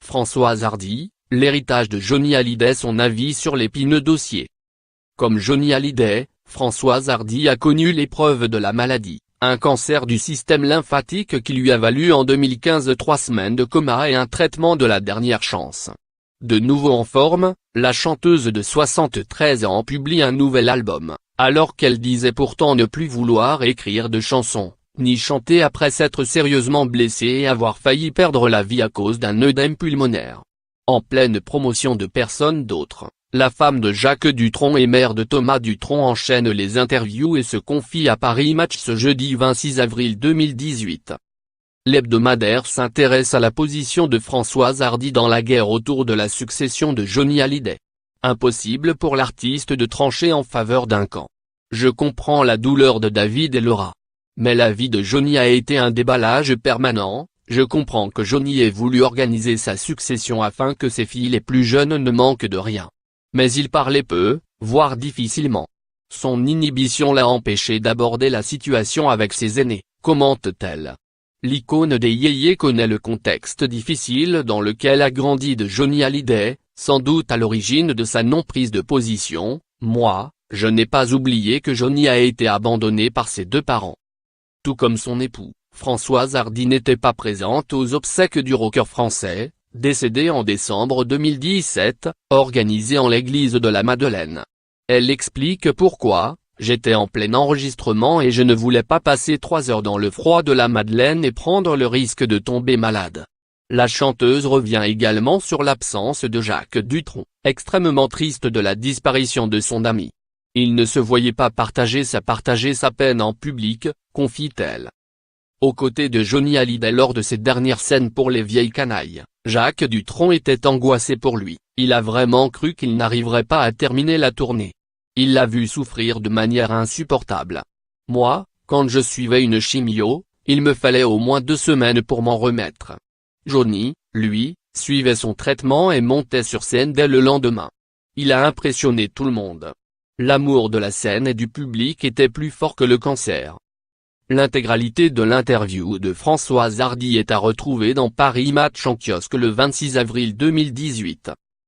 Françoise Hardy, l'héritage de Johnny Hallyday. Son avis sur l'épineux dossier. Comme Johnny Hallyday, Françoise Hardy a connu l'épreuve de la maladie, un cancer du système lymphatique qui lui a valu en 2015 3 semaines de coma et un traitement de la dernière chance. De nouveau en forme, la chanteuse de 73 ans publie un nouvel album, alors qu'elle disait pourtant ne plus vouloir écrire de chansons, ni chanter après s'être sérieusement blessée et avoir failli perdre la vie à cause d'un œdème pulmonaire. En pleine promotion de Personne d'autre, la femme de Jacques Dutronc et mère de Thomas Dutronc enchaîne les interviews et se confie à Paris Match ce jeudi 26 avril 2018. L'hebdomadaire s'intéresse à la position de Françoise Hardy dans la guerre autour de la succession de Johnny Hallyday. Impossible pour l'artiste de trancher en faveur d'un camp. Je comprends la douleur de David et Laura. Mais la vie de Johnny a été un déballage permanent. Je comprends que Johnny ait voulu organiser sa succession afin que ses filles les plus jeunes ne manquent de rien. Mais il parlait peu, voire difficilement. Son inhibition l'a empêché d'aborder la situation avec ses aînés, commente-t-elle. L'icône des yéyés connaît le contexte difficile dans lequel a grandi de Johnny Hallyday, sans doute à l'origine de sa non-prise de position. Moi, je n'ai pas oublié que Johnny a été abandonné par ses deux parents. Tout comme son époux, Françoise Hardy n'était pas présente aux obsèques du rocker français, décédé en décembre 2017, organisées en l'église de la Madeleine. Elle explique pourquoi: j'étais en plein enregistrement et je ne voulais pas passer 3 heures dans le froid de la Madeleine et prendre le risque de tomber malade. La chanteuse revient également sur l'absence de Jacques Dutronc, extrêmement triste de la disparition de son ami. Il ne se voyait pas partager sa peine en public, confie-t-elle. Aux côtés de Johnny Hallyday lors de ses dernières scènes pour Les Vieilles Canailles, Jacques Dutronc était angoissé pour lui. Il a vraiment cru qu'il n'arriverait pas à terminer la tournée. Il l'a vu souffrir de manière insupportable. Moi, quand je suivais une chimio, il me fallait au moins 2 semaines pour m'en remettre. Johnny, lui, suivait son traitement et montait sur scène dès le lendemain. Il a impressionné tout le monde. L'amour de la scène et du public était plus fort que le cancer. L'intégralité de l'interview de Françoise Hardy est à retrouver dans Paris Match en kiosque le 26 avril 2018.